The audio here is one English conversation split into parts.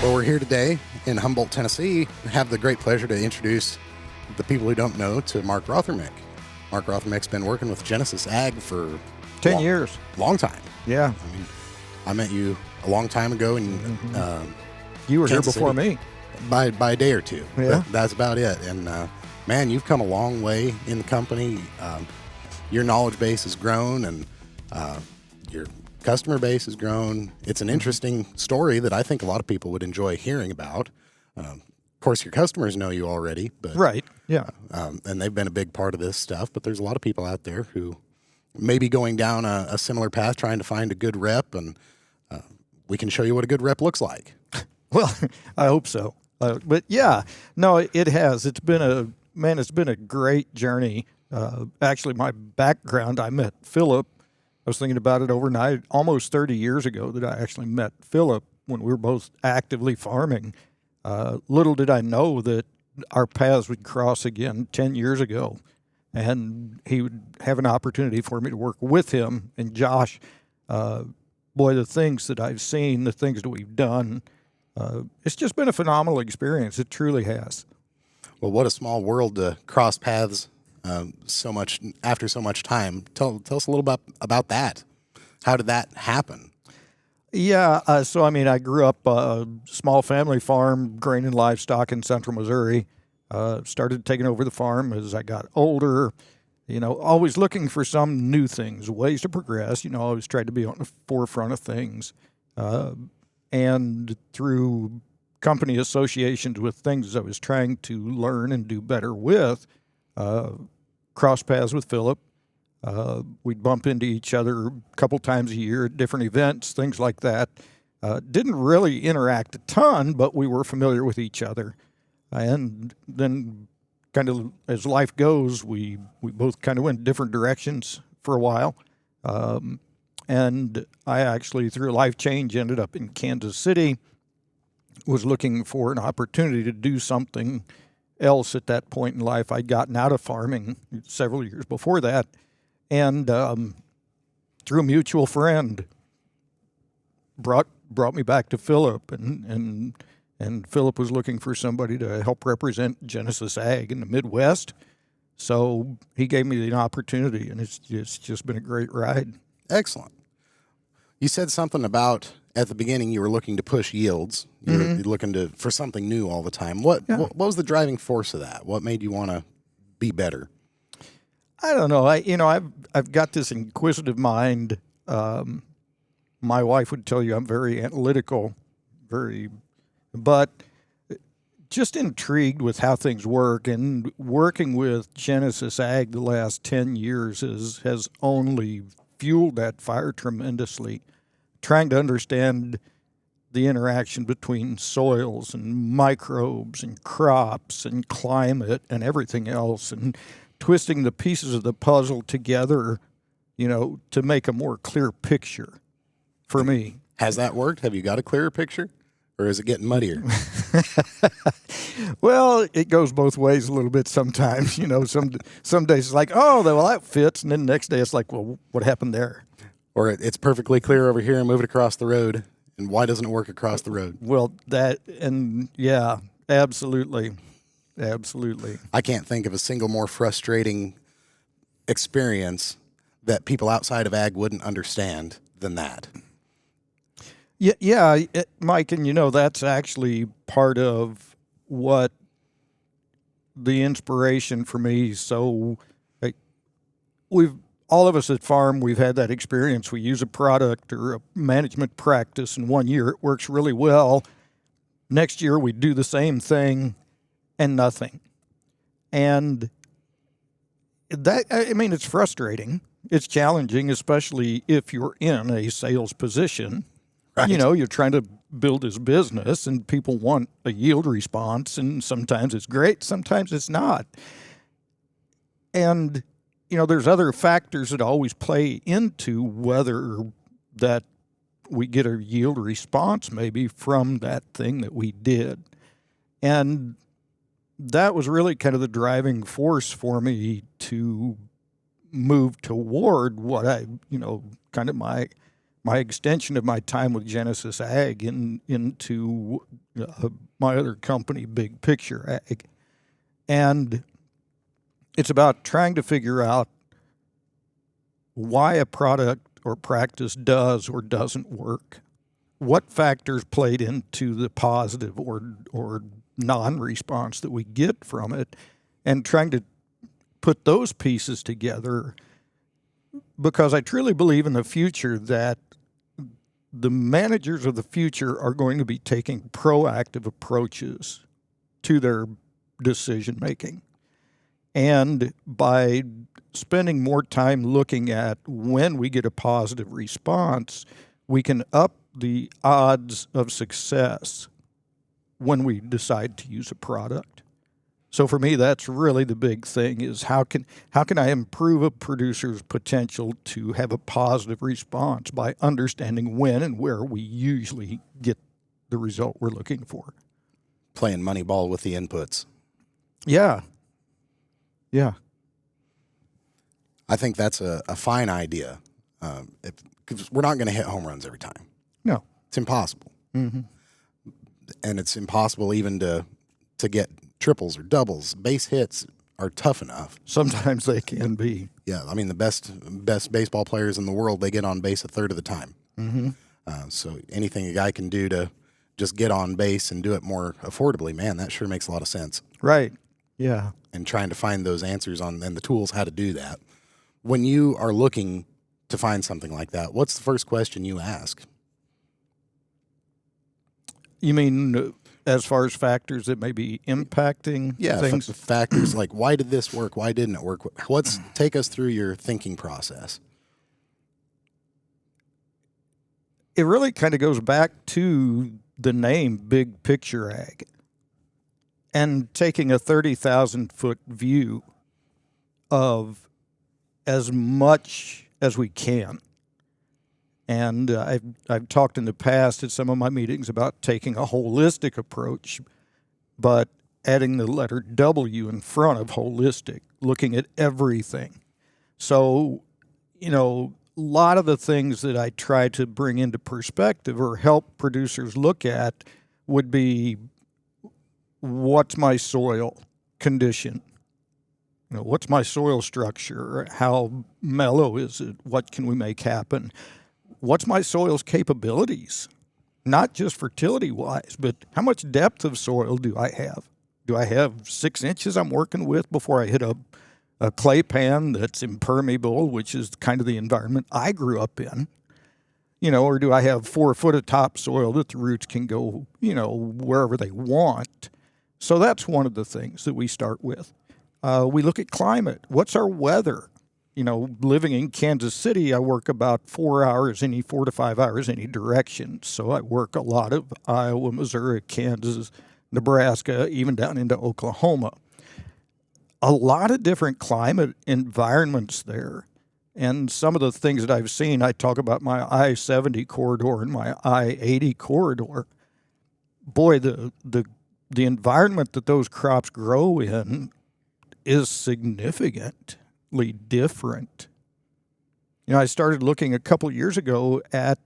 Well, we're here today in Humboldt, Tennessee. I have the great pleasure to introduce the people who don't know to Mark Rothermich. Mark Rothermich's been working with Genesis Ag for 10 years. Long time. Yeah. I mean, I met you a long time ago, and You were Kansas here before City. me. by a day or two. Yeah. But that's about it. And man, you've come a long way in the company. Your knowledge base has grown, and your customer base has grown. It's an interesting story that I think a lot of people would enjoy hearing about. Of course, your customers know you already, but Right. Yeah. and they've been a big part of this stuff. But there's a lot of people out there who may be going down a similar path, trying to find a good rep, and we can show you what a good rep looks like. Well, I hope so. But yeah, no, it has. It's been a great journey. Actually, my background, I met Philip. I was thinking about it overnight, almost 30 years ago that I actually met Philip when we were both actively farming. Little did I know that our paths would cross again 10 years ago, and he would have an opportunity for me to work with him. And Josh, boy, the things that I've seen, the things that we've done, it's just been a phenomenal experience. It truly has. Well, what a small world to cross paths so much after so much time. Tell us a little about that. How did that happen? Yeah, so I mean, I grew up a small family farm, grain and livestock in central Missouri. Started taking over the farm as I got older. You know, always looking for some new things, ways to progress. You know, always tried to be on the forefront of things. And through company associations with things I was trying to learn and do better with, cross paths with Philip. We'd bump into each other a couple times a year at different events, things like that. Didn't really interact a ton, but we were familiar with each other. And then kind of as life goes, we both kind of went different directions for a while. And I actually, through a life change, ended up in Kansas City, was looking for an opportunity to do something else at that point in life. I'd gotten out of farming several years before that, and through a mutual friend, brought me back to Philip, and Philip was looking for somebody to help represent Genesis Ag in the Midwest. So he gave me the opportunity, and it's just been a great ride. Excellent. You said something about at the beginning you were looking to push yields. You're looking for something new all the time. What was the driving force of that? What made you want to be better? I don't know. I've got this inquisitive mind. My wife would tell you I'm very analytical, but just intrigued with how things work, and working with Genesis Ag the last 10 years has only fueled that fire tremendously. Trying to understand the interaction between soils and microbes and crops and climate and everything else, and twisting the pieces of the puzzle together, to make a more clear picture for me. Has that worked? Have you got a clearer picture, or is it getting muddier? Well, it goes both ways a little bit sometimes. Some days it's like, oh, well, that fits, and then the next day it's like, well, what happened there? Or it's perfectly clear over here and move it across the road, and why doesn't it work across the road? Well, yeah, absolutely. I can't think of a single more frustrating experience that people outside of ag wouldn't understand than that. Yeah, Mike, and that's actually part of what the inspiration for me. So all of us at farm, we've had that experience. We use a product or a management practice, and one year it works really well. Next year we do the same thing and nothing. And that, it's frustrating. It's challenging, especially if you're in a sales position. Right. You're trying to build this business, and people want a yield response, and sometimes it's great, sometimes it's not. And there's other factors that always play into whether that we get a yield response maybe from that thing that we did. And that was really kind of the driving force for me to move toward what I, kind of my my extension of my time with Genesis Ag into my other company, Big Picture Ag. And it's about trying to figure out why a product or practice does or doesn't work. What factors played into the positive or non-response that we get from it, and trying to put those pieces together, because I truly believe in the future that the managers of the future are going to be taking proactive approaches to their decision making. And by spending more time looking at when we get a positive response, we can up the odds of success when we decide to use a product. So for me, that's really the big thing, is how can I improve a producer's potential to have a positive response by understanding when and where we usually get the result we're looking for. Playing Moneyball with the inputs. Yeah. Yeah. I think that's a fine idea. Because we're not going to hit home runs every time. No. It's impossible. Mm-hmm. And it's impossible even to get triples or doubles. Base hits are tough enough. Sometimes they can be. Yeah, I mean, the best baseball players in the world, they get on base a third of the time. Mm-hmm. So anything a guy can do to just get on base and do it more affordably, man, that sure makes a lot of sense. Right. Yeah. And trying to find those answers and the tools how to do that. When you are looking to find something like that, what's the first question you ask? You mean as far as factors that may be impacting things? Factors like, why did this work? Why didn't it work? Take us through your thinking process. It really kind of goes back to the name Big Picture Ag, and taking a 30,000-foot view of as much as we can. And I've talked in the past at some of my meetings about taking a holistic approach, but adding the letter W in front of holistic, looking at everything. So, a lot of the things that I try to bring into perspective or help producers look at would be, what's my soil condition? What's my soil structure? How mellow is it? What can we make happen? What's my soil's capabilities? Not just fertility-wise, but how much depth of soil do I have? Do I have 6 inches I'm working with before I hit a clay pan that's impermeable, which is kind of the environment I grew up in? Or do I have 4 foot of topsoil that the roots can go, wherever they want? So that's one of the things that we start with. We look at climate. What's our weather? Living in Kansas City, I work about 4 to 5 hours any direction. So I work a lot of Iowa, Missouri, Kansas, Nebraska, even down into Oklahoma. A lot of different climate environments there. And some of the things that I've seen, I talk about my I-70 corridor and my I-80 corridor. Boy, the environment that those crops grow in is significantly different. I started looking a couple of years ago at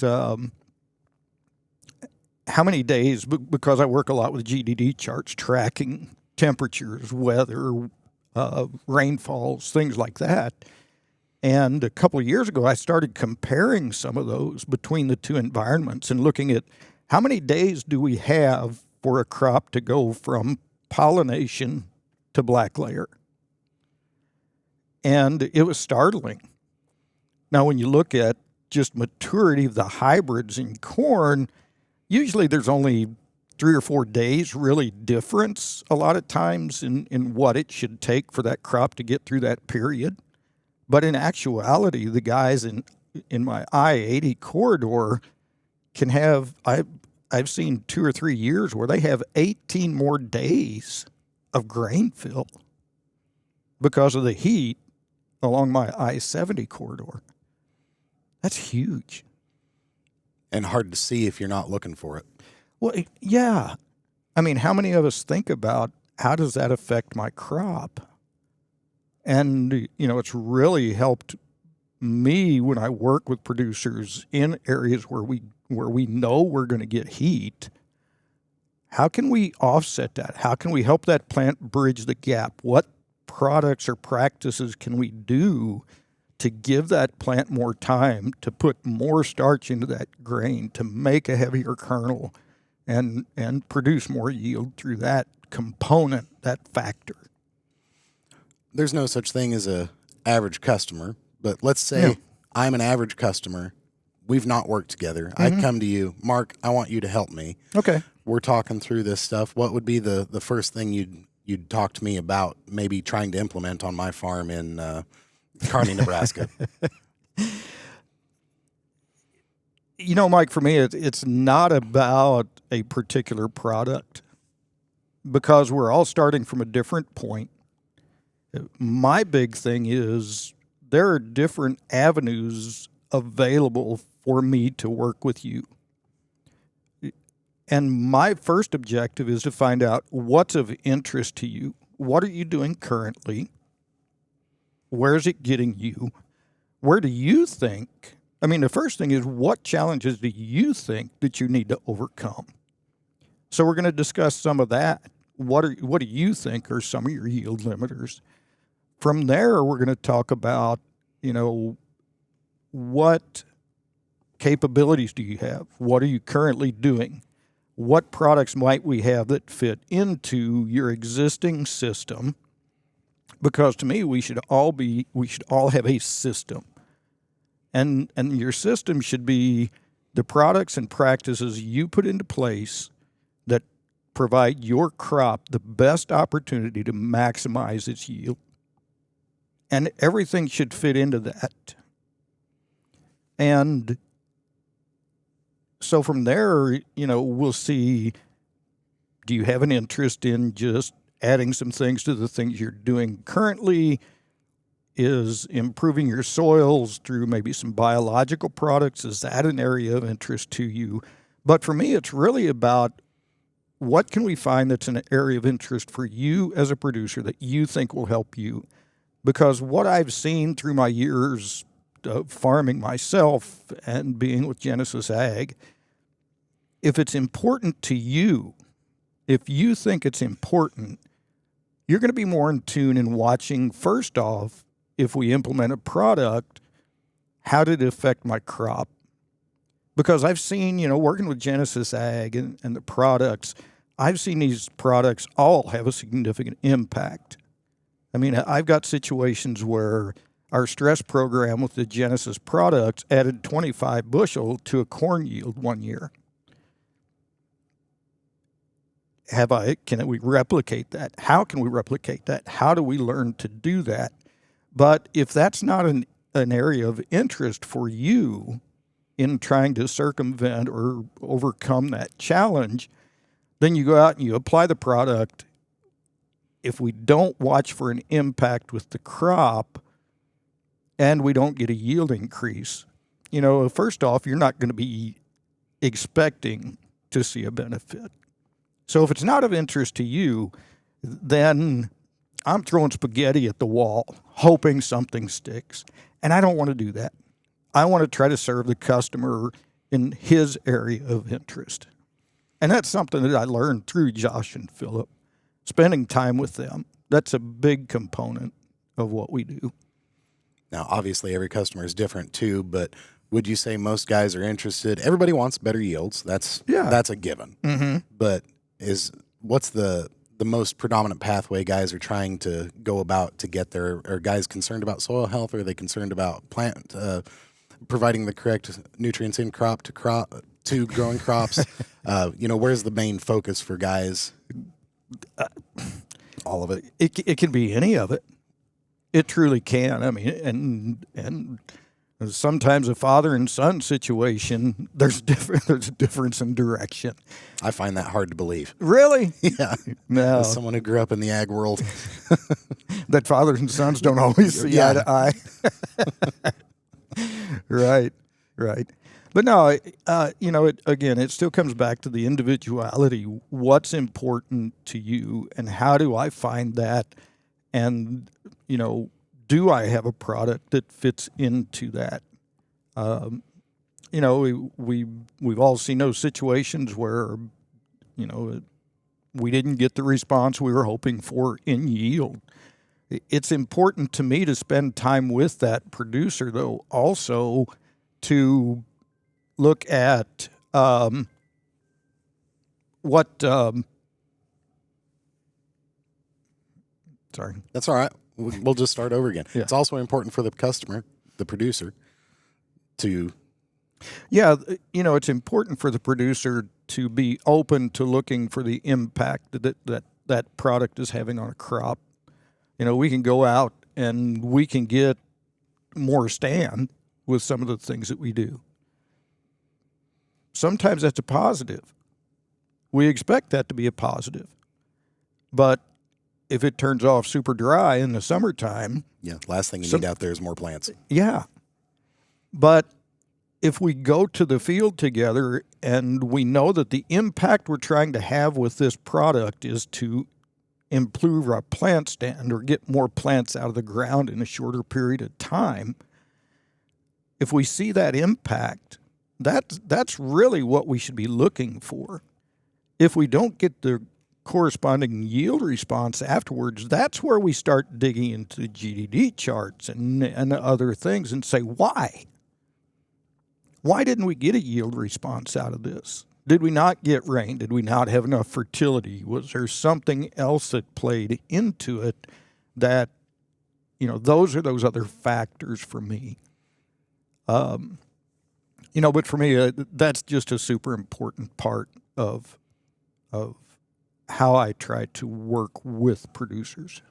how many days, because I work a lot with GDD charts, tracking temperatures, weather, rainfalls, things like that. And a couple of years ago, I started comparing some of those between the two environments and looking at how many days do we have for a crop to go from pollination to black layer. And it was startling. Now, when you look at just maturity of the hybrids in corn, usually there's only 3 or 4 days really difference a lot of times in what it should take for that crop to get through that period. But in actuality, the guys in my I-80 corridor can have, I've seen 2 or 3 years where they have 18 more days of grain fill because of the heat along my I-70 corridor. That's huge. And hard to see if you're not looking for it. Well, yeah. I mean, how many of us think about how does that affect my crop? And, it's really helped me when I work with producers in areas where we know we're going to get heat. How can we offset that? How can we help that plant bridge the gap? What products or practices can we do to give that plant more time to put more starch into that grain, to make a heavier kernel, and produce more yield through that component, that factor? There's no such thing as a average customer, but let's say I'm an average customer. We've not worked together. I come to you, Mark, I want you to help me. Okay. We're talking through this stuff. What would be the first thing you'd talk to me about maybe trying to implement on my farm in Kearney, Nebraska? Mike, for me, it's not about a particular product because we're all starting from a different point. My big thing is there are different avenues available for me to work with you. And my first objective is to find out what's of interest to you. What are you doing currently? Where is it getting you? Where do you think? I mean, the first thing is, what challenges do you think that you need to overcome? So we're going to discuss some of that. What do you think are some of your yield limiters? From there, we're going to talk about, what capabilities do you have? What are you currently doing? What products might we have that fit into your existing system? Because to me, we should all have a system. And your system should be the products and practices you put into place that provide your crop the best opportunity to maximize its yield. And everything should fit into that. And so from there, we'll see, do you have an interest in just adding some things to the things you're doing currently? Is improving your soils through maybe some biological products, is that an area of interest to you? But for me, it's really about what can we find that's an area of interest for you as a producer that you think will help you? Because what I've seen through my years of farming myself and being with Genesis Ag, if it's important to you, if you think it's important, you're going to be more in tune in watching, first off, if we implement a product, how did it affect my crop? Because I've seen, working with Genesis Ag and the products, I've seen these products all have a significant impact. I mean, I've got situations where our stress program with the Genesis products added 25 bushel to a corn yield one year. Can we replicate that? How can we replicate that? How do we learn to do that? But if that's not an area of interest for you in trying to circumvent or overcome that challenge, then you go out and you apply the product. If we don't watch for an impact with the crop and we don't get a yield increase, first off, you're not going to be expecting to see a benefit. So if it's not of interest to you, then I'm throwing spaghetti at the wall, hoping something sticks. And I don't want to do that. I want to try to serve the customer in his area of interest. And that's something that I learned through Josh and Philip. Spending time with them, that's a big component of what we do. Now, obviously, every customer is different too, but would you say most guys are interested? Everybody wants better yields. That's a given. Mm-hmm. But what's the most predominant pathway guys are trying to go about to get there? Are guys concerned about soil health? Or are they concerned about plant providing the correct nutrients in crop to growing crops? Where's the main focus for guys? All of it. It can be any of it. It truly can. I mean, and sometimes a father and son situation, there's a difference in direction. I find that hard to believe. Really? Yeah. No. As someone who grew up in the ag world. That fathers and sons don't always see eye to eye. Right. But no, it still comes back to the individuality. What's important to you, and how do I find that? And, do I have a product that fits into that? You know, we've all seen those situations where, you know, we didn't get the response we were hoping for in yield. It's important to me to spend time with that producer, though, also to look at what. Sorry. That's all right. We'll just start over again. Yeah. It's also important for the customer, the producer, to. Yeah, you know, it's important for the producer to be open to looking for the impact that product is having on a crop. You know, we can go out and we can get more stand with some of the things that we do. Sometimes that's a positive. We expect that to be a positive. But if it turns off super dry in the summertime. Yeah, last thing you need out there is more plants. Yeah. But if we go to the field together and we know that the impact we're trying to have with this product is to improve our plant stand or get more plants out of the ground in a shorter period of time, if we see that impact, that's really what we should be looking for. If we don't get the corresponding yield response afterwards, that's where we start digging into the GDD charts and other things and say, why? Why didn't we get a yield response out of this? Did we not get rain? Did we not have enough fertility? Was there something else that played into it that, you know, those are those other factors for me. You know, but for me, that's just a super important part of how I try to work with producers.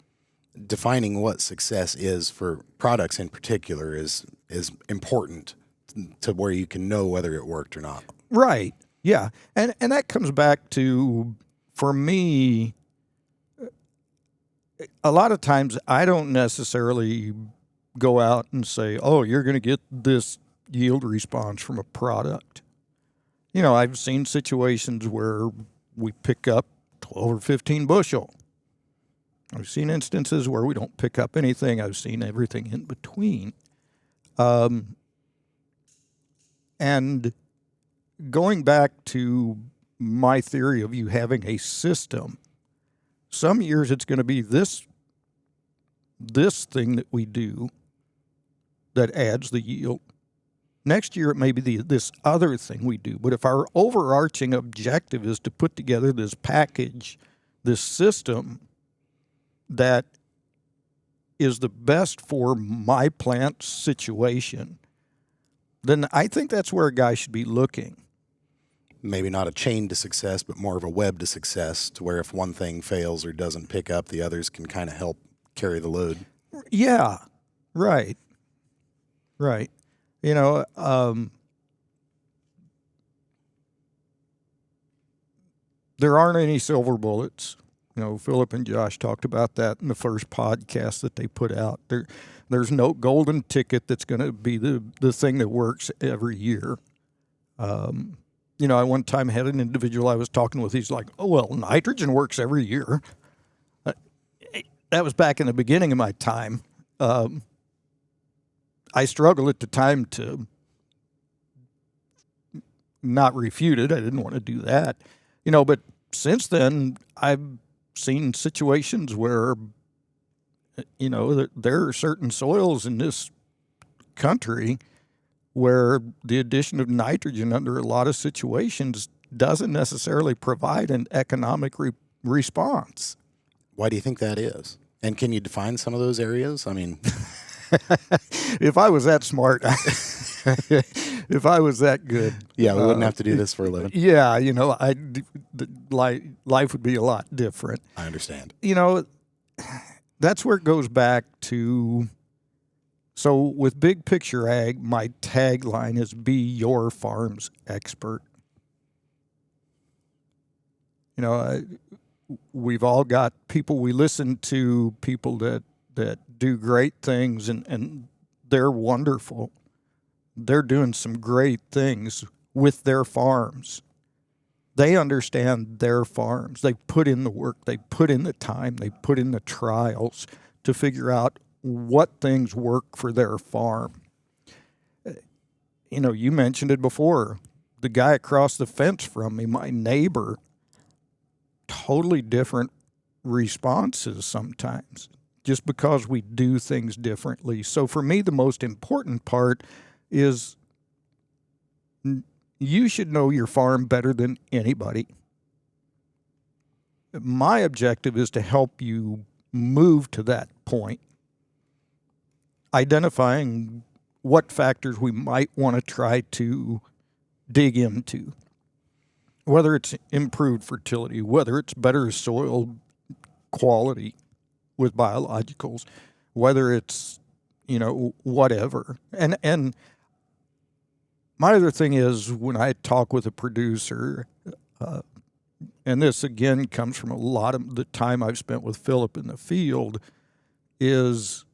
Defining what success is for products in particular is important to where you can know whether it worked or not. Right. Yeah. And that comes back to, for me, a lot of times I don't necessarily go out and say, oh, you're going to get this yield response from a product. You know, I've seen situations where we pick up 12 or 15 bushel. I've seen instances where we don't pick up anything. I've seen everything in between. And going back to my theory of you having a system, some years it's going to be this thing that we do that adds the yield. Next year it may be this other thing we do. But if our overarching objective is to put together this package, this system that is the best for my plant situation, then I think that's where a guy should be looking. Maybe not a chain to success, but more of a web to success, to where if one thing fails or doesn't pick up, the others can kind of help carry the load. Yeah, right. Right. You know, there aren't any silver bullets. You know, Philip and Josh talked about that in the first podcast that they put out. There's no golden ticket that's going to be the thing that works every year. You know, I one time had an individual I was talking with. He's like, oh, well, nitrogen works every year. That was back in the beginning of my time. I struggled at the time to not refute it. I didn't want to do that. You know, but since then, I've seen situations where, you know, there are certain soils in this country where the addition of nitrogen under a lot of situations doesn't necessarily provide an economic response. Why do you think that is? And can you define some of those areas? I mean, if I was that smart, if I was that good. Yeah, we wouldn't have to do this for a living. Yeah, you know, life would be a lot different. I understand. You know, that's where it goes back to. So with Big Picture Ag, my tagline is be your farm's expert. You know, we've all got people we listen to, people that do great things, and they're wonderful. They're doing some great things with their farms. They understand their farms. They put in the work. They put in the time. They put in the trials to figure out what things work for their farm. You mentioned it before. The guy across the fence from me, my neighbor, totally different responses sometimes just because we do things differently. So for me, the most important part is you should know your farm better than anybody. My objective is to help you move to that point, identifying what factors we might want to try to dig into, whether it's improved fertility, whether it's better soil quality with biologicals, whether it's, whatever. And my other thing is when I talk with a producer, and this again comes from a lot of the time I've spent with Philip in the field, is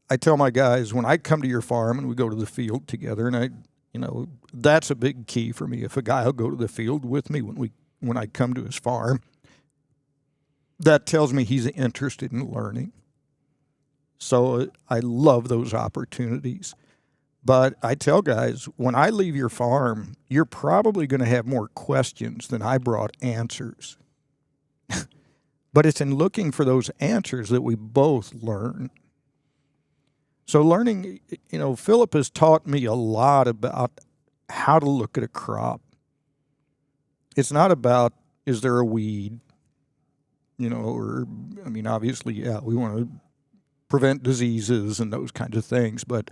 I tell my guys, when I come to your farm and we go to the field together, and that's a big key for me. If a guy will go to the field with me when I come to his farm, that tells me he's interested in learning. So I love those opportunities. But I tell guys, when I leave your farm, you're probably going to have more questions than I brought answers. But it's in looking for those answers that we both learn. So learning, Philip has taught me a lot about how to look at a crop. It's not about, is there a weed? Obviously, yeah, we want to prevent diseases and those kinds of things. But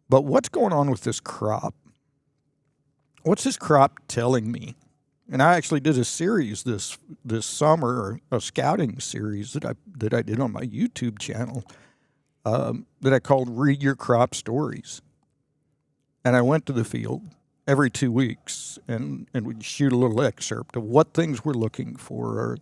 what's going on with this crop? What's this crop telling me? And I actually did a series this summer, a scouting series that I did on my YouTube channel, that I called Read Your Crop Stories. And I went to the field every 2 weeks and we'd shoot a little excerpt of what things we're looking for, or,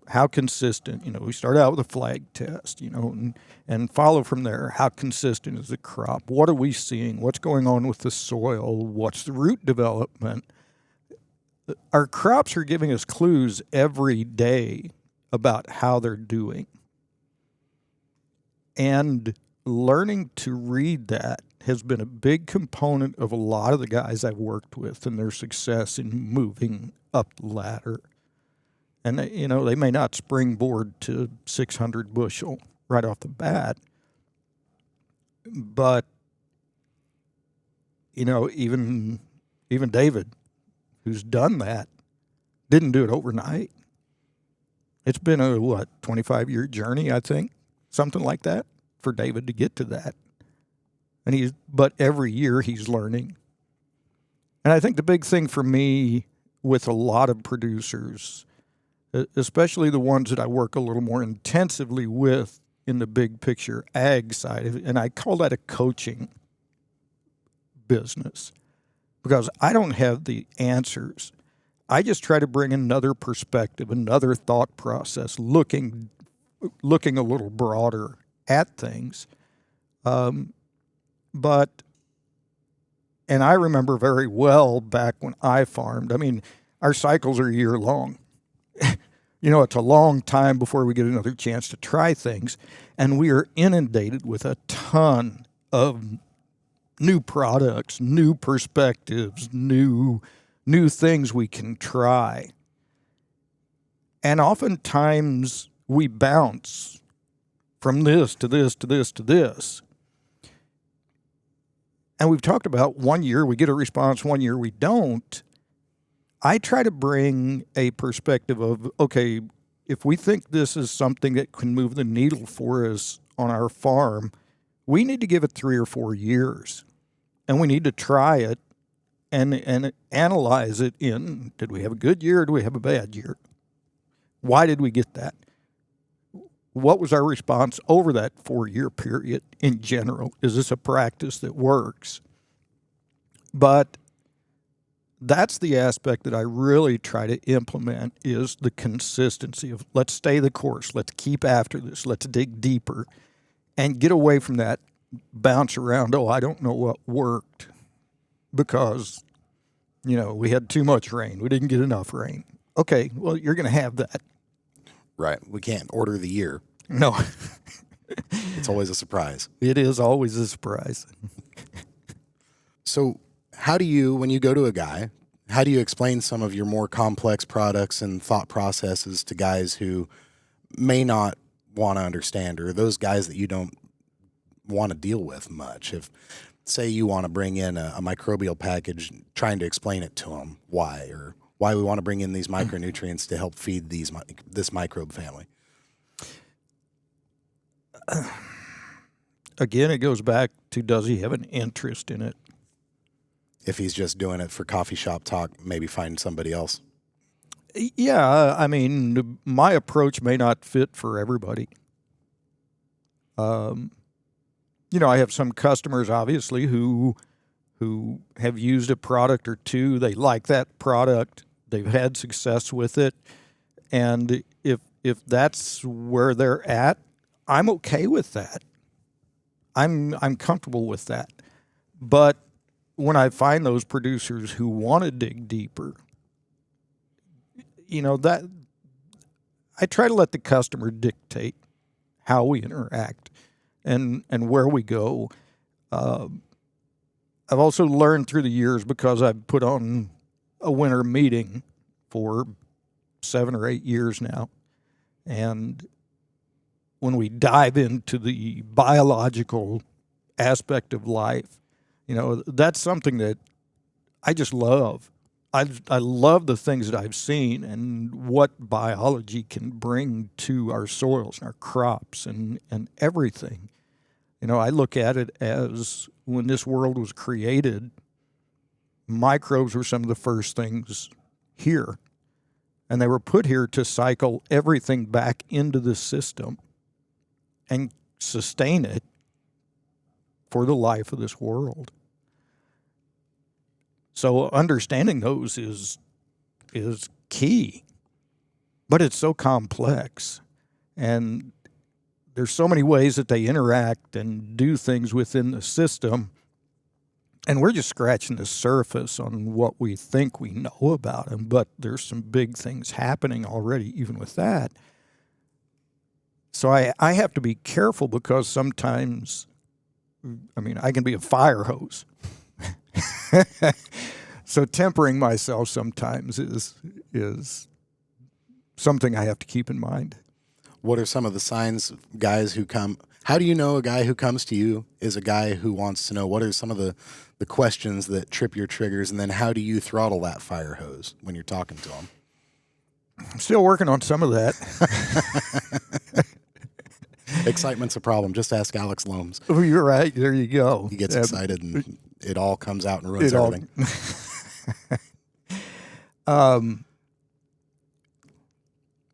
how consistent, we start out with a flag test, and follow from there. How consistent is the crop? What are we seeing? What's going on with the soil? What's the root development? Our crops are giving us clues every day about how they're doing. And learning to read that has been a big component of a lot of the guys I've worked with and their success in moving up the ladder. And, they may not springboard to 600 bushel right off the bat. But, even David, who's done that, didn't do it overnight. It's been a, 25-year journey, I think, something like that, for David to get to that. But every year he's learning. And I think the big thing for me with a lot of producers, especially the ones that I work a little more intensively with in the big picture ag side, and I call that a coaching business, because I don't have the answers. I just try to bring another perspective, another thought process, looking a little broader at things. And I remember very well back when I farmed. Our cycles are a year long. It's a long time before we get another chance to try things. And we are inundated with a ton of new products, new perspectives, new things we can try. And oftentimes we bounce from this to this to this to this. And we've talked about 1 year we get a response, 1 year we don't. I try to bring a perspective of, okay, if we think this is something that can move the needle for us on our farm, we need to give it 3 or 4 years. And we need to try it and analyze it in, did we have a good year or do we have a bad year? Why did we get that? What was our response over that 4-year period in general? Is this a practice that works? But that's the aspect that I really try to implement, is the consistency of, let's stay the course, let's keep after this, let's dig deeper, and get away from that bounce around, I don't know what worked because, we had too much rain, we didn't get enough rain. Okay, well, you're going to have that. Right. We can't order the year. No. It's always a surprise. It is always a surprise. So how do you, when you go to a guy, how do you explain some of your more complex products and thought processes to guys who may not want to understand, or those guys that you don't want to deal with much? If, say, you want to bring in a microbial package, trying to explain it to them why, or why we want to bring in these micronutrients to help feed this microbe family. Again, it goes back to, does he have an interest in it? If he's just doing it for coffee shop talk, maybe find somebody else. Yeah, I mean, my approach may not fit for everybody. I have some customers, obviously, who have used a product or two. They like that product. They've had success with it. And if that's where they're at, I'm okay with that. I'm comfortable with that. But when I find those producers who want to dig deeper, that I try to let the customer dictate how we interact and where we go. I've also learned through the years, because I've put on a winter meeting for 7 or 8 years now, and when we dive into the biological aspect of life, that's something that I just love. I love the things that I've seen and what biology can bring to our soils and our crops and everything. I look at it as, when this world was created, microbes were some of the first things here. And they were put here to cycle everything back into the system and sustain it for the life of this world. So understanding those is key, but it's so complex, and there's so many ways that they interact and do things within the system, and we're just scratching the surface on what we think we know about them, but there's some big things happening already even with that. So I have to be careful, because sometimes, I can be a fire hose. So tempering myself sometimes is something I have to keep in mind. What are some of the signs of guys who come? How do you know a guy who comes to you is a guy who wants to know? What are some of the questions that trip your triggers? And then how do you throttle that fire hose when you're talking to him? I'm still working on some of that. Excitement's a problem. Just ask Alex Loams. Oh, you're right. There you go. He gets excited and it all comes out and ruins everything.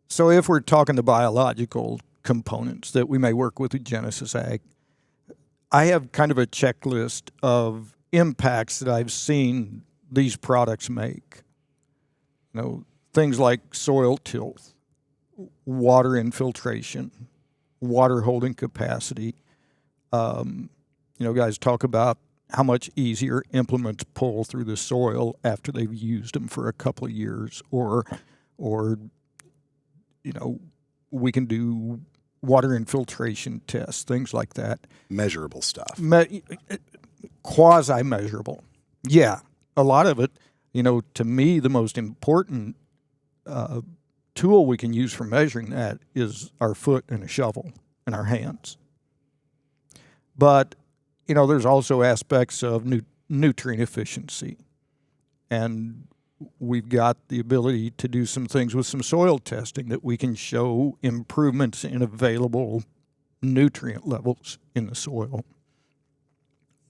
So if we're talking the biological components that we may work with Genesis Ag, I have kind of a checklist of impacts that I've seen these products make. Things like soil tilth, water infiltration, water holding capacity. Guys talk about how much easier implements pull through the soil after they've used them for a couple of years, or we can do water infiltration tests, things like that. Measurable stuff. Quasi-measurable. Yeah, a lot of it, to me, the most important tool we can use for measuring that is our foot and a shovel and our hands. But, there's also aspects of nutrient efficiency. And we've got the ability to do some things with some soil testing that we can show improvements in available nutrient levels in the soil.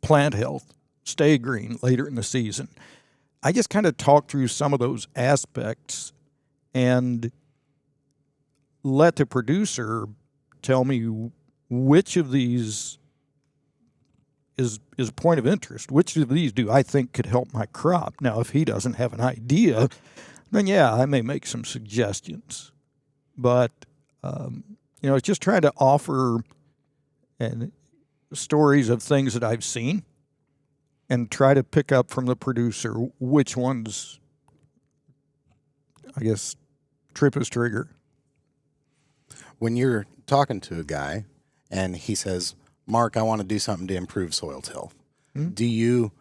Plant health, stay green later in the season. I just kind of talk through some of those aspects and let the producer tell me which of these is a point of interest. Which of these do I think could help my crop? Now, if he doesn't have an idea, then yeah, I may make some suggestions. But, it's just trying to offer stories of things that I've seen and try to pick up from the producer which ones, I guess, trip his trigger. When you're talking to a guy and he says, Mark, I want to do something to improve soil till. Do you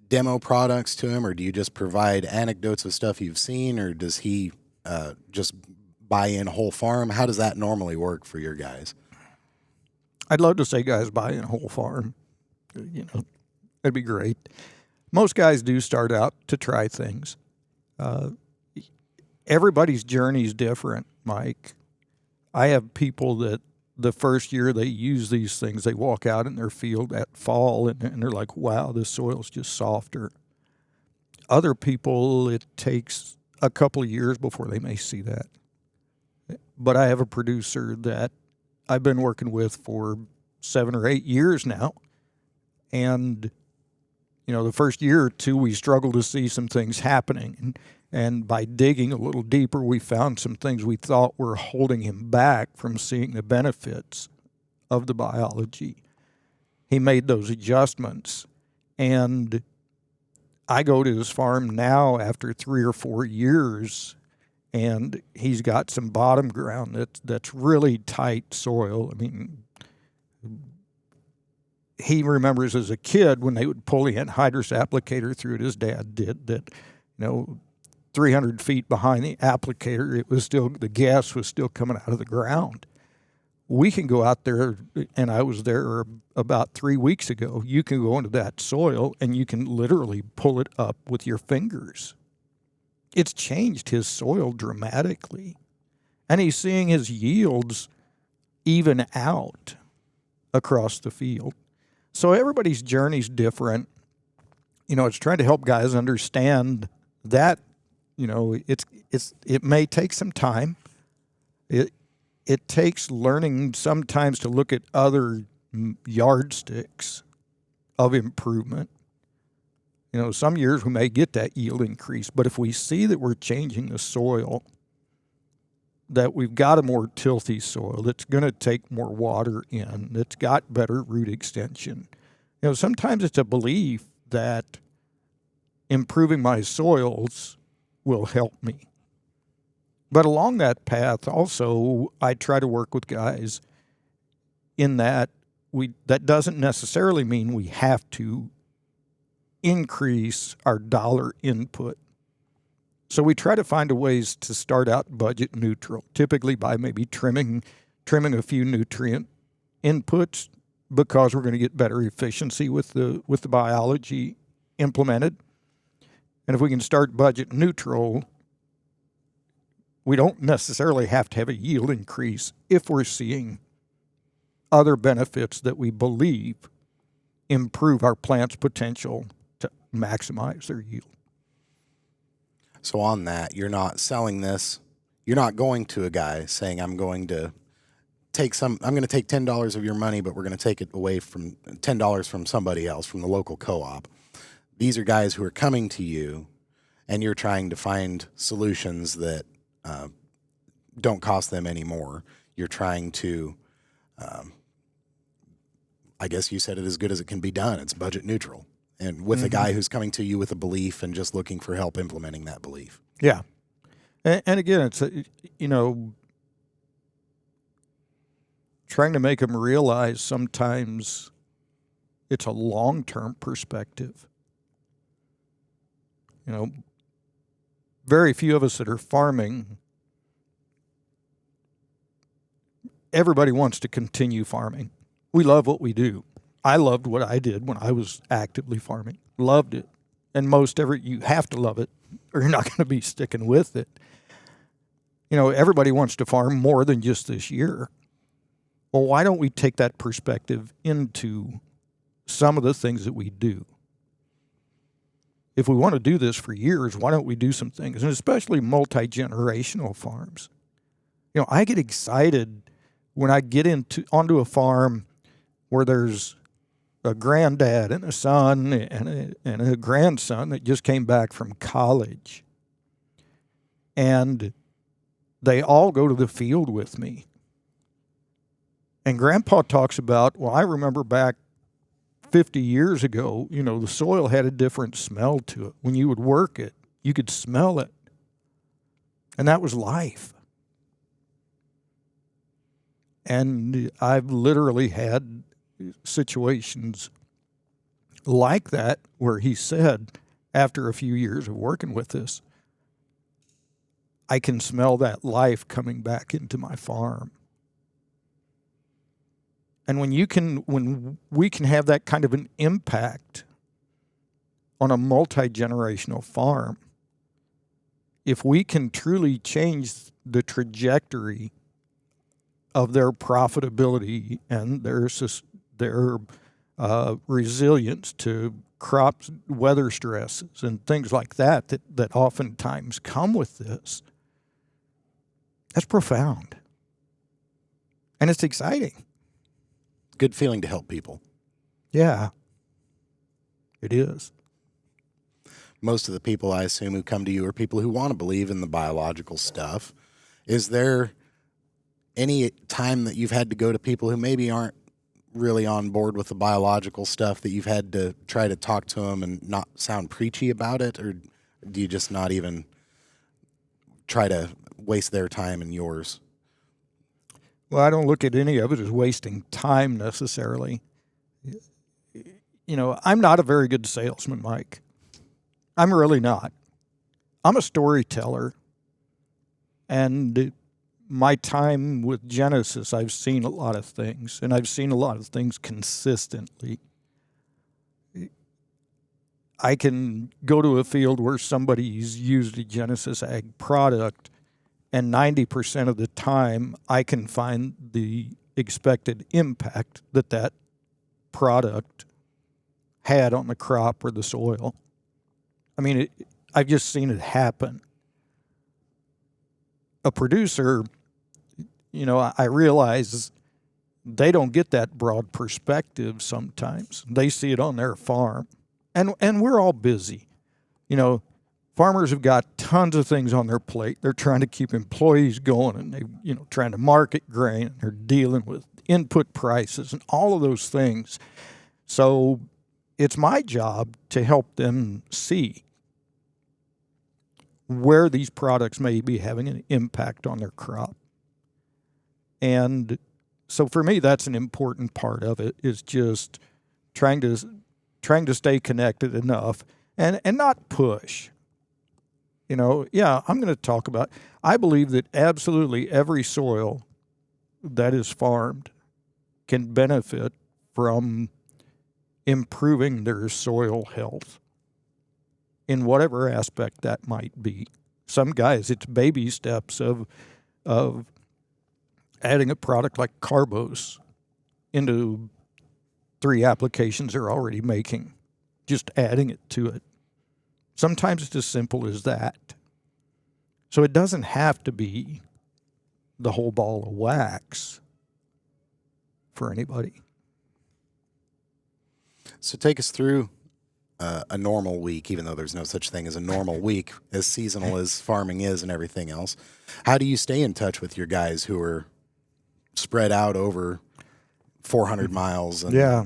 demo products to him, or do you just provide anecdotes of stuff you've seen, or does he just buy in whole farm? How does that normally work for your guys? I'd love to say guys buy in whole farm. You know, that'd be great. Most guys do start out to try things. Everybody's journey is different, Mike. I have people that the first year they use these things, they walk out in their field at fall and they're like, wow, this soil's just softer. Other people, it takes a couple of years before they may see that. But I have a producer that I've been working with for 7 or 8 years now. And, you know, the first year or two, we struggled to see some things happening. And by digging a little deeper, we found some things we thought were holding him back from seeing the benefits of the biology. He made those adjustments. And I go to his farm now after 3 or 4 years, and he's got some bottom ground that's really tight soil. I mean, he remembers as a kid when they would pull the anhydrous applicator through it, his dad did, that, 300 feet behind the applicator, it was still, the gas was still coming out of the ground. We can go out there, and I was there about 3 weeks ago. You can go into that soil and you can literally pull it up with your fingers. It's changed his soil dramatically. And he's seeing his yields even out across the field. So everybody's journey's different. It's trying to help guys understand that, it may take some time. It takes learning sometimes to look at other yardsticks of improvement. Some years we may get that yield increase, but if we see that we're changing the soil, that we've got a more tilthy soil that's going to take more water in, that's got better root extension. Sometimes it's a belief that improving my soils will help me. But along that path also, I try to work with guys in that that doesn't necessarily mean we have to increase our dollar input. So we try to find ways to start out budget neutral, typically by maybe trimming a few nutrient inputs because we're going to get better efficiency with the biology implemented. And if we can start budget neutral, we don't necessarily have to have a yield increase if we're seeing other benefits that we believe improve our plant's potential to maximize their yield. So on that, you're not selling this. You're not going to a guy saying, I'm going to take $10 of your money, but we're going to take it away from $10 from somebody else, from the local co-op. These are guys who are coming to you, and you're trying to find solutions that don't cost them any more. You're trying to, I guess you said it as good as it can be done. It's budget neutral. And with a guy who's coming to you with a belief and just looking for help implementing that belief. Yeah. And again, it's, trying to make them realize sometimes it's a long-term perspective. Very few of us that are farming, everybody wants to continue farming. We love what we do. I loved what I did when I was actively farming. Loved it. And you have to love it or you're not going to be sticking with it. Everybody wants to farm more than just this year. Well, why don't we take that perspective into some of the things that we do? If we want to do this for years, why don't we do some things? And especially multi-generational farms. I get excited when I get onto a farm where there's a granddad and a son and a grandson that just came back from college. And they all go to the field with me. And Grandpa talks about, well, I remember back 50 years ago, the soil had a different smell to it. When you would work it, you could smell it. And that was life. And I've literally had situations like that where he said, after a few years of working with this, I can smell that life coming back into my farm. And when we can have that kind of an impact on a multi-generational farm, if we can truly change the trajectory of their profitability and their resilience to crops, weather stresses, and things like that oftentimes come with this, that's profound. And it's exciting. Good feeling to help people. Yeah, it is. Most of the people, I assume, who come to you are people who want to believe in the biological stuff. Is there any time that you've had to go to people who maybe aren't really on board with the biological stuff that you've had to try to talk to them and not sound preachy about it? Or do you just not even try to waste their time and yours? Well, I don't look at any of it as wasting time necessarily. You know, I'm not a very good salesman, Mike. I'm really not. I'm a storyteller. And my time with Genesis, I've seen a lot of things, and I've seen a lot of things consistently. I can go to a field where somebody's used a Genesis Ag product, and 90% of the time I can find the expected impact that product had on the crop or the soil. I mean, I've just seen it happen. A producer, you know, I realize they don't get that broad perspective sometimes. They see it on their farm. And we're all busy. You know, farmers have got tons of things on their plate. They're trying to keep employees going, and they're trying to market grain, and they're dealing with input prices and all of those things. So it's my job to help them see where these products may be having an impact on their crop. And so for me, that's an important part of it, is just trying to stay connected enough and not push. You know, yeah, I'm going to talk about, I believe that absolutely every soil that is farmed can benefit from improving their soil health in whatever aspect that might be. Some guys, it's baby steps of adding a product like Carbos into 3 applications they're already making, just adding it to it. Sometimes it's as simple as that. So it doesn't have to be the whole ball of wax for anybody. So take us through a normal week, even though there's no such thing as a normal week, as seasonal as farming is and everything else. How do you stay in touch with your guys who are spread out over 400 miles? Yeah.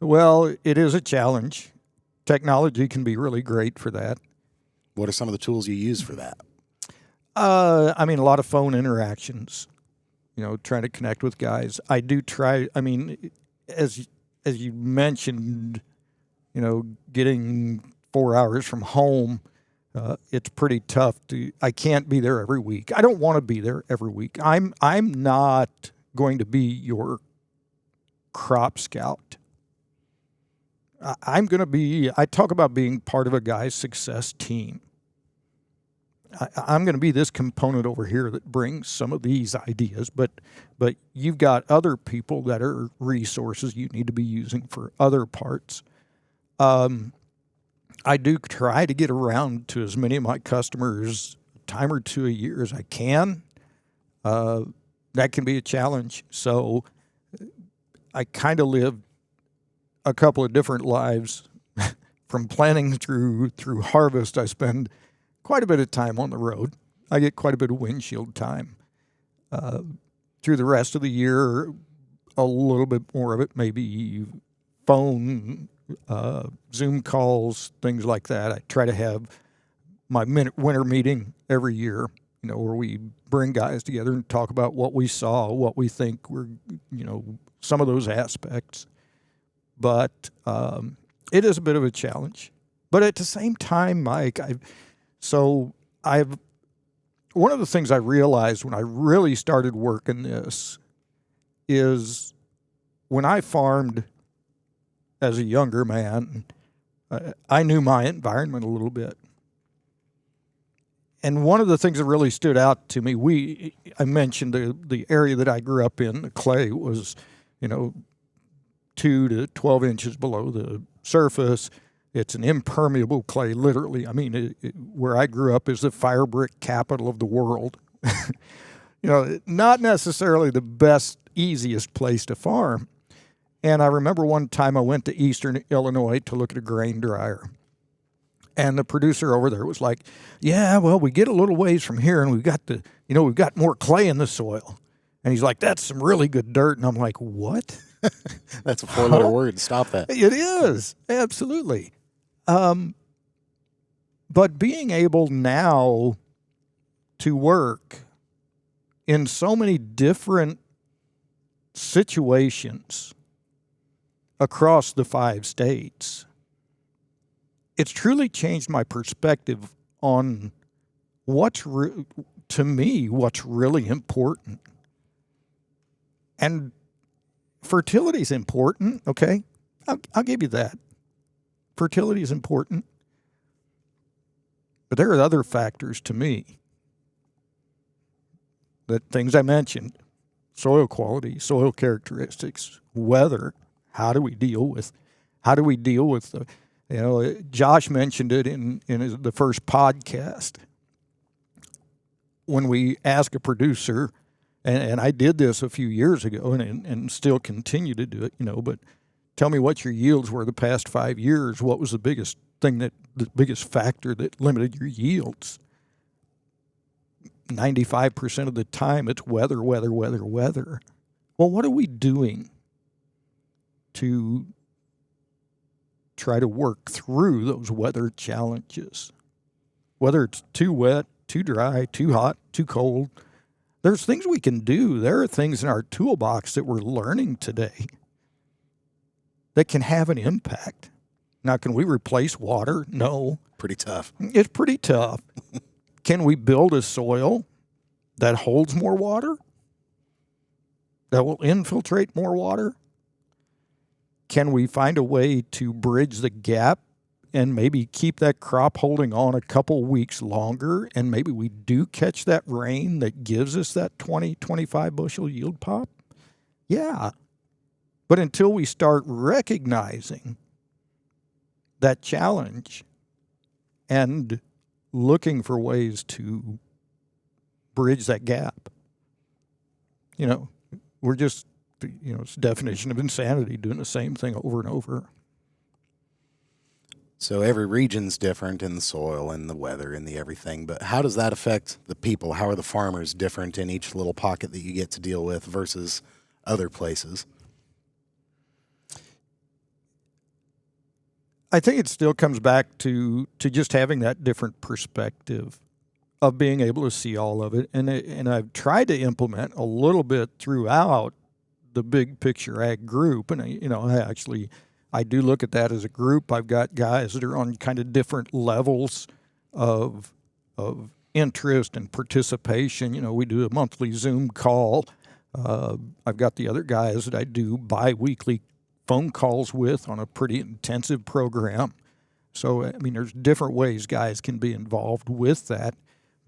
Well, it is a challenge. Technology can be really great for that. What are some of the tools you use for that? I mean, a lot of phone interactions, trying to connect with guys. I do try, as you mentioned, getting 4 hours from home, it's pretty tough I can't be there every week. I don't want to be there every week. I'm not going to be your crop scout. I talk about being part of a guy's success team. I'm going to be this component over here that brings some of these ideas, but you've got other people that are resources you need to be using for other parts. I do try to get around to as many of my customers a time or two a year as I can. That can be a challenge. So I kind of live a couple of different lives. From planting through harvest, I spend quite a bit of time on the road. I get quite a bit of windshield time. Through the rest of the year, a little bit more of it, maybe phone, Zoom calls, things like that. I try to have my winter meeting every year where we bring guys together and talk about what we saw, what we think were, some of those aspects. But it is a bit of a challenge. But at the same time, Mike, one of the things I realized when I really started working this is when I farmed as a younger man, I knew my environment a little bit. And one of the things that really stood out to me, I mentioned the area that I grew up in, the clay was, 2 to 12 inches below the surface. It's an impermeable clay, literally. I mean, where I grew up is the fire brick capital of the world. Not necessarily the best, easiest place to farm. And I remember one time I went to eastern Illinois to look at a grain dryer. And the producer over there was like, yeah, well, we get a little ways from here and we've got more clay in the soil. And he's like, that's some really good dirt. And I'm like, what? That's a 4-letter word. Stop that. It is. Absolutely. But being able now to work in so many different situations across the 5 states, it's truly changed my perspective on to me, what's really important. And fertility is important, okay? I'll give you that. Fertility is important. But there are other factors to me. The things I mentioned, soil quality, soil characteristics, weather, how do we deal with the, Josh mentioned it in the first podcast. When we ask a producer, and I did this a few years ago and still continue to do it, but tell me what your yields were the past 5 years. What was the biggest factor that limited your yields? 95% of the time it's weather. Well, what are we doing to try to work through those weather challenges? Whether it's too wet, too dry, too hot, too cold, there's things we can do. There are things in our toolbox that we're learning today that can have an impact. Now, can we replace water? No. Pretty tough. It's pretty tough. Can we build a soil that holds more water? That will infiltrate more water? Can we find a way to bridge the gap and maybe keep that crop holding on a couple weeks longer, and maybe we do catch that rain that gives us that 20, 25 bushel yield pop? Yeah. But until we start recognizing that challenge and looking for ways to bridge that gap, we're just, it's the definition of insanity, doing the same thing over and over. So every region's different in the soil and the weather and the everything, but how does that affect the people? How are the farmers different in each little pocket that you get to deal with versus other places? I think it still comes back to just having that different perspective of being able to see all of it. And I've tried to implement a little bit throughout the big picture ag group. And, I do look at that as a group. I've got guys that are on kind of different levels of interest and participation. We do a monthly Zoom call. I've got the other guys that I do bi-weekly phone calls with on a pretty intensive program. So, there's different ways guys can be involved with that.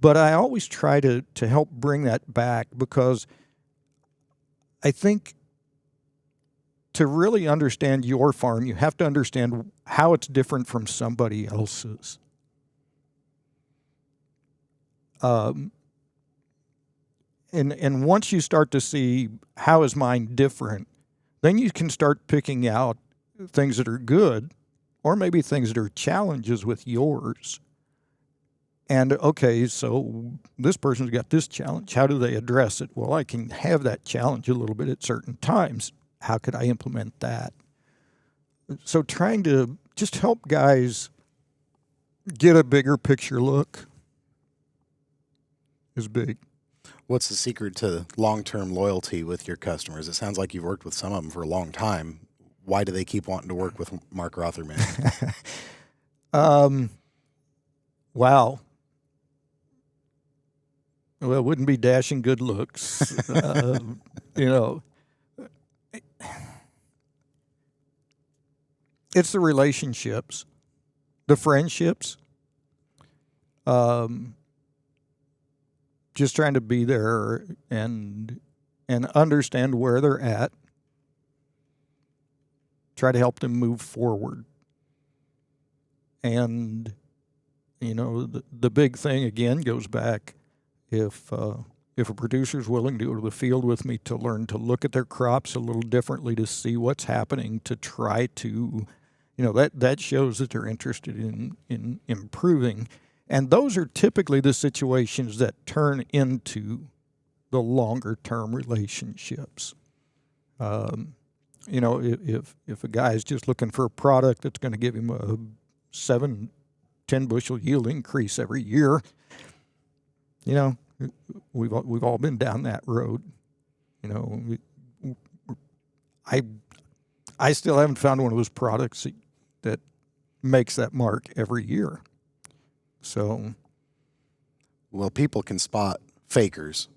But I always try to help bring that back, because I think to really understand your farm, you have to understand how it's different from somebody else's. And once you start to see how is mine different, then you can start picking out things that are good, or maybe things that are challenges with yours. And, okay, so this person's got this challenge. How do they address it? Well, I can have that challenge a little bit at certain times. How could I implement that? So trying to just help guys get a bigger picture look is big. What's the secret to long-term loyalty with your customers? It sounds like you've worked with some of them for a long time. Why do they keep wanting to work with Mark Rothermich? Wow. Well, it wouldn't be dashing good looks. You know, it's the relationships, the friendships, just trying to be there and understand where they're at, try to help them move forward. And, you know, the big thing, again, goes back, if a producer's willing to go to the field with me to learn to look at their crops a little differently, to see what's happening, to try to, you know, that shows that they're interested in improving. And those are typically the situations that turn into the longer term relationships. You know, if a guy is just looking for a product that's going to give him a 7-10 bushel yield increase every year, you know, we've all been down that road. You know, I still haven't found one of those products that makes that mark every year. So, Well, people can spot fakers.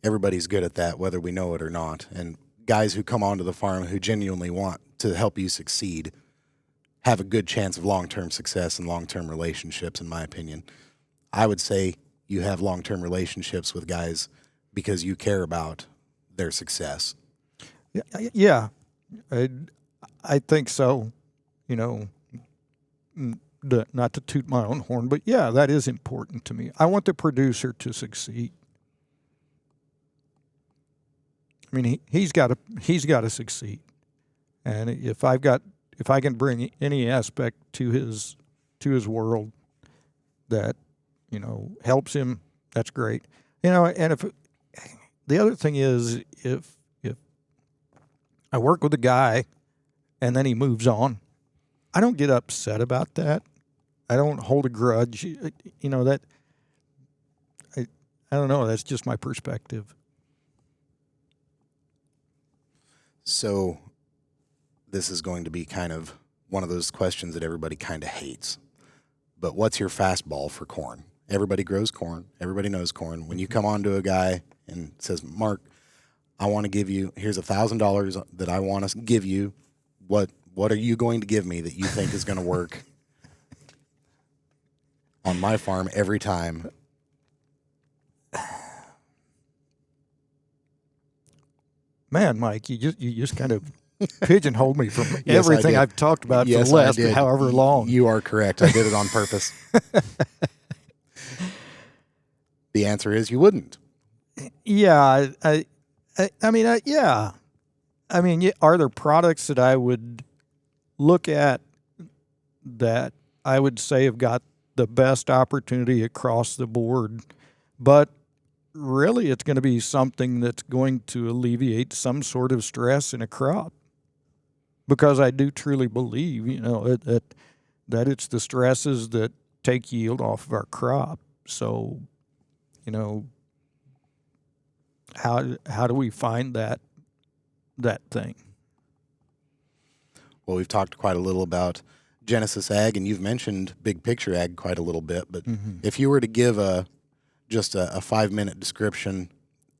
Everybody's good at that, whether we know it or not. And guys who come onto the farm who genuinely want to help you succeed have a good chance of long-term success and long-term relationships, in my opinion. I would say you have long-term relationships with guys because you care about their success. yeah, I think so. You know, not to toot my own horn, but yeah, that is important to me. I want the producer to succeed. I mean, he's got to succeed, and if I can bring any aspect to his world that, you know, helps him, that's great. You know, and if the other thing is, if I work with a guy and then he moves on, I don't get upset about that. I don't hold a grudge. You know, that I don't know. That's just my perspective. So this is going to be kind of one of those questions that everybody kind of hates. But what's your fastball for corn? Everybody grows corn. Everybody knows corn. When you come on to a guy and says, Mark, I want to give you, here's $1,000 that I want to give you. What are you going to give me that you think is going to work on my farm every time? Man, Mike, you just kind of pigeonholed me from Yes, everything I've talked about for the last however long. You are correct. I did it on purpose. The answer is you wouldn't. Yeah, I mean, yeah. I mean, are there products that I would look at that I would say have got the best opportunity across the board, but really it's going to be something that's going to alleviate some sort of stress in a crop? Because I do truly believe, you know, that it's the stresses that take yield off of our crop. So, you know, how do we find that thing? Well, we've talked quite a little about Genesis Ag, and you've mentioned Big Picture Ag quite a little bit. But if you were to give just a 5-minute description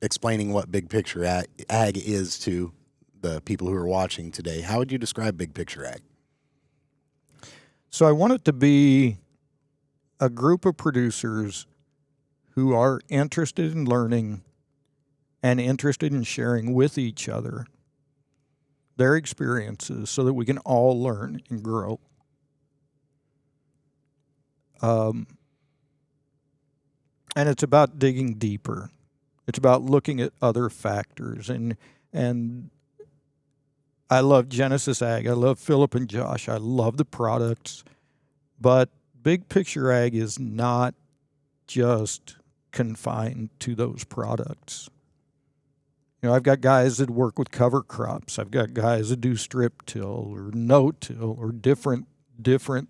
explaining what Big Picture Ag is to the people who are watching today, how would you describe Big Picture Ag? So I want it to be a group of producers who are interested in learning and interested in sharing with each other their experiences so that we can all learn and grow. And it's about digging deeper. It's about looking at other factors. And I love Genesis Ag. I love Philip and Josh. I love the products. But Big Picture Ag is not just confined to those products. You know, I've got guys that work with cover crops. I've got guys that do strip till or no till or different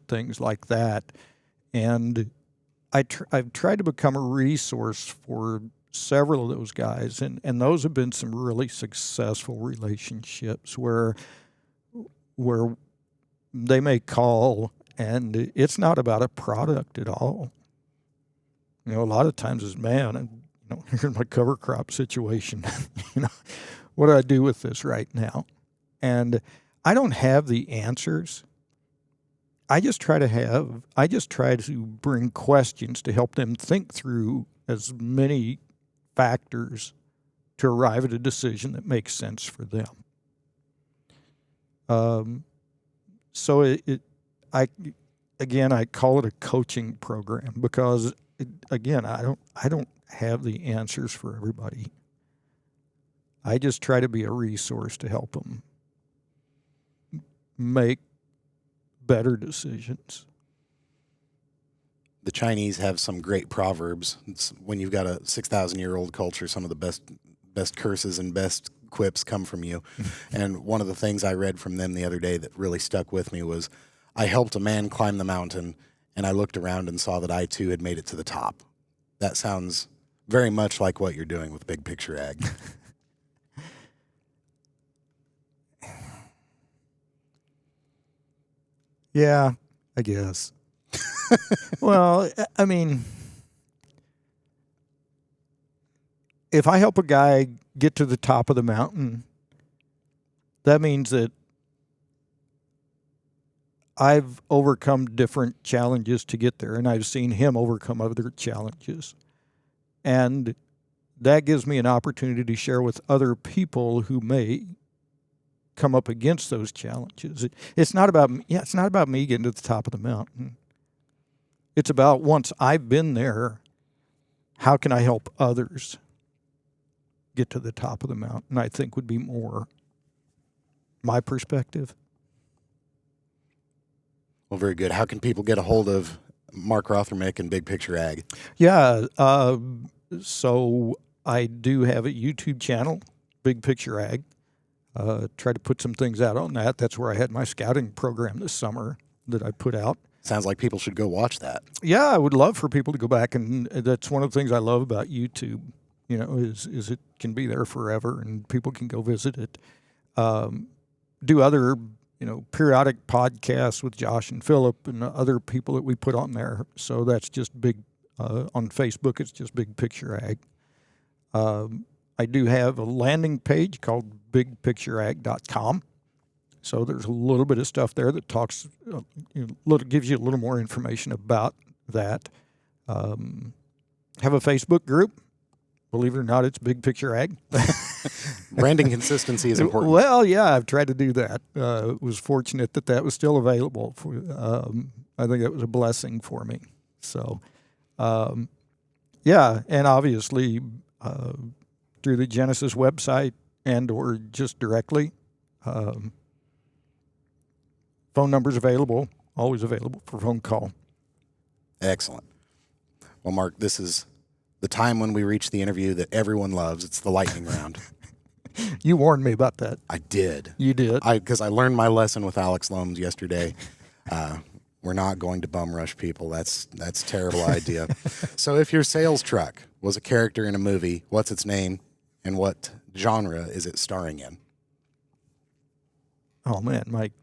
things like that. And I've tried to become a resource for several of those guys, and those have been some really successful relationships where they may call, and it's not about a product at all. You know, a lot of times it's, man, and here's my cover crop situation. What do I do with this right now? And I don't have the answers. I just try to bring questions to help them think through as many factors to arrive at a decision that makes sense for them. So I call it a coaching program because I don't have the answers for everybody. I just try to be a resource to help them make better decisions. The Chinese have some great proverbs. When you've got a 6,000-year-old culture, some of the best curses and best quips come from you. And one of the things I read from them the other day that really stuck with me was, I helped a man climb the mountain, and I looked around and saw that I too had made it to the top. That sounds very much like what you're doing with Big Picture Ag. Yeah, I guess. Well, I mean, if I help a guy get to the top of the mountain, that means that I've overcome different challenges to get there, and I've seen him overcome other challenges. And that gives me an opportunity to share with other people who may come up against those challenges. It's not about me getting to the top of the mountain. It's about, once I've been there, how can I help others get to the top of the mountain? I think would be more my perspective. Well, very good. How can people get a hold of Mark Rothermich and Big Picture Ag? Yeah, so I do have a YouTube channel, Big Picture Ag. Try to put some things out on that. That's where I had my scouting program this summer that I put out. Sounds like people should go watch that. Yeah, I would love for people to go back, and that's one of the things I love about YouTube. Is it can be there forever, and people can go visit it. Do other periodic podcasts with Josh and Philip and other people that we put on there. So that's just big on Facebook. It's just Big Picture Ag. I do have a landing page called bigpictureag.com. So there's a little bit of stuff there that talks, gives you a little more information about that. Have a Facebook group. Believe it or not, it's Big Picture Ag. Branding consistency is important. Well, yeah, I've tried to do that. Was fortunate that was still available. I think that was a blessing for me. So, yeah, and obviously through the Genesis website and or just directly. Phone number's available, always available for phone call. Excellent. Well, Mark, this is the time when we reach the interview that everyone loves. It's the lightning round. You warned me about that. I did. You did? Because I learned my lesson with Alex Loams yesterday. We're not going to bum rush people. That's a terrible idea. So if your sales truck was a character in a movie, what's its name and what genre is it starring in? Oh, man, Mike.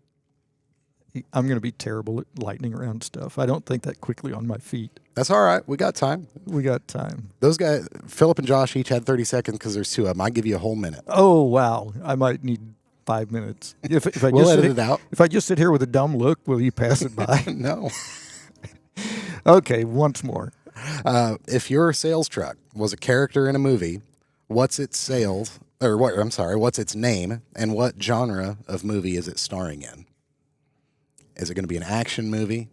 I'm going to be terrible at lightning round stuff. I don't think that quickly on my feet. That's all right. We got time. We got time. Those guys, Philip and Josh, each had 30 seconds because there's two of them. I give you a whole minute. Oh, wow. I might need 5 minutes. If I we'll just edit it out. If I just sit here with a dumb look, will you pass it by? No. Okay, once more. If your sales truck was a character in a movie, what's its name and what genre of movie is it starring in? Is it going to be an action movie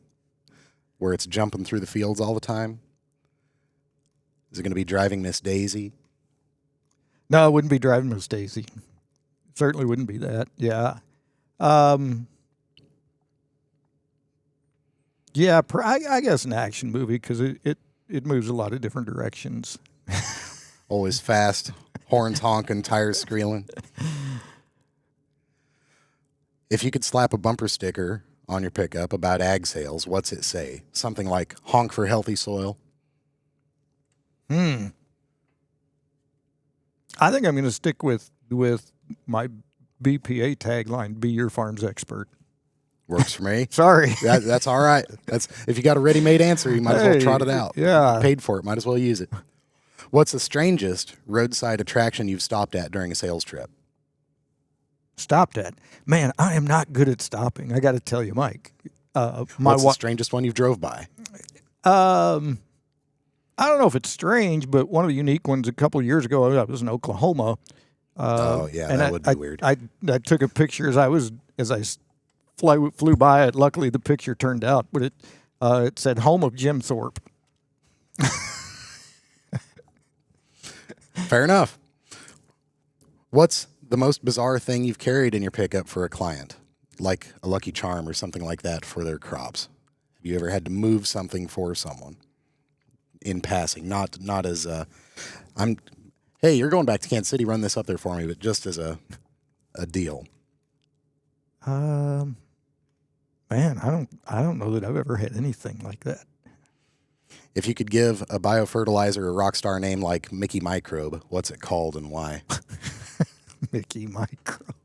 where it's jumping through the fields all the time? Is it going to be Driving Miss Daisy? No, it wouldn't be Driving Miss Daisy. Certainly wouldn't be that. Yeah. Yeah, I guess an action movie because it moves a lot of different directions. Always fast, horns honking, tires squealing. If you could slap a bumper sticker on your pickup about ag sales, what's it say? Something like honk for healthy soil? I think I'm going to stick with my BPA tagline: "Be your farm's expert." Works for me. Sorry. That's all right. That's if you got a ready-made answer, you might as well trot it out. Yeah. You paid for it, might as well use it. What's the strangest roadside attraction you've stopped at during a sales trip? Stopped at? Man, I am not good at stopping. I got to tell you, Mike. What's the strangest one you've drove by? I don't know if it's strange, but one of the unique ones a couple of years ago, I was in Oklahoma. That would be weird. I took a picture as I flew by it. Luckily, the picture turned out, but it said "Home of Jim Thorpe." Fair enough. What's the most bizarre thing you've carried in your pickup for a client, like a Lucky Charm or something like that for their crops? Have you ever had to move something for someone in passing? Not as hey, you're going back to Kansas City, run this up there for me, but just as a deal. Man, I don't know that I've ever had anything like that. If you could give a biofertilizer a rock star name like Mickey Microbe, what's it called and why? Mickey Microbe.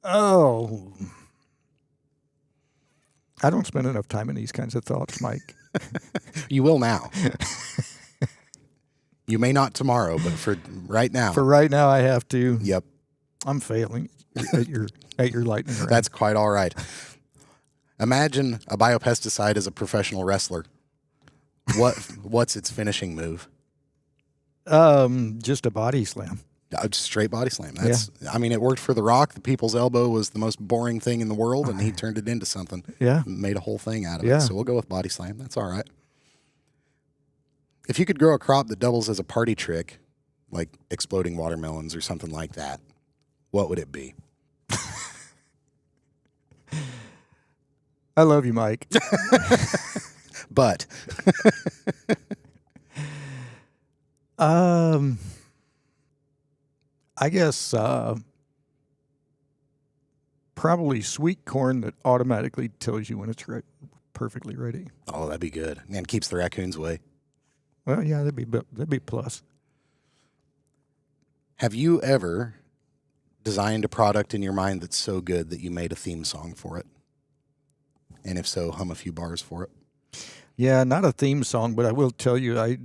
Oh. I don't spend enough time in these kinds of thoughts, Mike. You will now. You may not tomorrow, but for right now. For right now, I have to. Yep. I'm failing at your lightning round. That's quite all right. Imagine a biopesticide as a professional wrestler. What's its finishing move? Just a body slam. Straight body slam. I mean, it worked for The Rock. The people's elbow was the most boring thing in the world, and he turned it into something. Yeah. Made a whole thing out of Yeah. it. So we'll go with body slam. That's all right. If you could grow a crop that doubles as a party trick, like exploding watermelons or something like that, what would it be? I love you, Mike. But I guess probably sweet corn that automatically tells you when it's perfectly ready. oh, that'd be good, and keeps the raccoons away. Well, yeah, that'd be plus. Have you ever designed a product in your mind that's so good that you made a theme song for it? And if so, hum a few bars for it. Yeah, not a theme song, but I will tell you, I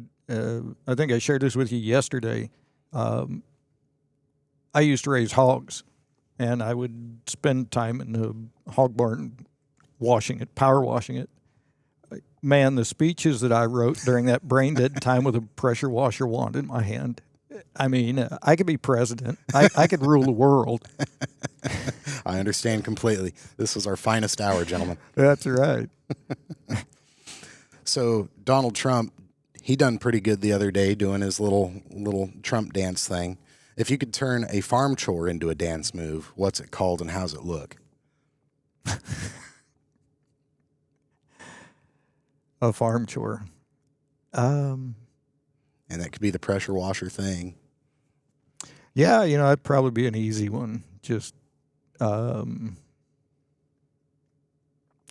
think I shared this with you yesterday. I used to raise hogs, and I would spend time in the hog barn power washing it. Man, the speeches that I wrote during that brain dead time with a pressure washer wand in my hand. I mean, I could be president. I could rule the world. I understand completely. This was our finest hour, gentlemen. That's right. So Donald Trump, he done pretty good the other day doing his little Trump dance thing. If you could turn a farm chore into a dance move, what's it called and how's it look? A farm chore. And that could be the pressure washer thing. Yeah, that'd probably be an easy one. Just, yeah,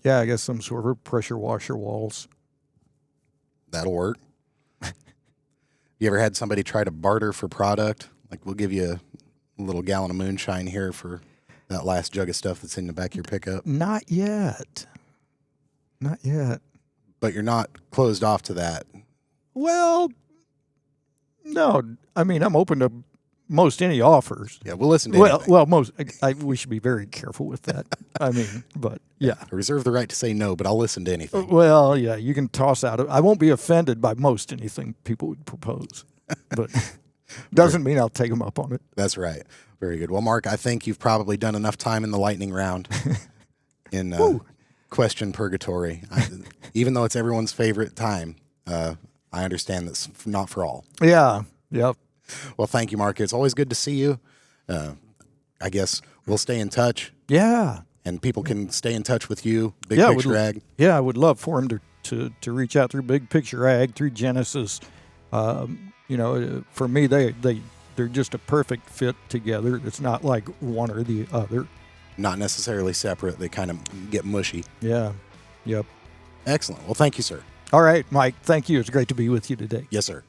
I guess some sort of pressure washer walls. That'll work. You ever had somebody try to barter for product? Like, we'll give you a little gallon of moonshine here for that last jug of stuff that's in the back of your pickup. Not yet. Not yet. But you're not closed off to that. Well, no. I mean, I'm open to most any offers. Yeah, we'll listen to anything. Well, we should be very careful with that. I mean, but yeah. I reserve the right to say no, but I'll listen to anything. Well, yeah, you can toss out. I won't be offended by most anything people would propose, but doesn't mean I'll take them up on it. That's right. Very good. Well, Mark, I think you've probably done enough time in the lightning round in question purgatory. Even though it's everyone's favorite time, I understand that's not for all. Yeah. Yep. Well, thank you, Mark. It's always good to see you. I guess we'll stay in touch. Yeah. And people can stay in touch with you, Big Yeah, Picture Ag. Yeah, I would love for them to reach out through Big Picture Ag, through Genesis. For me, they're just a perfect fit together. It's not like one or the other. Not necessarily separate. They kind of get mushy. Yeah. Yep. Excellent. Well, thank you, sir. All right, Mike, thank you. It's great to be with you today. Yes, sir.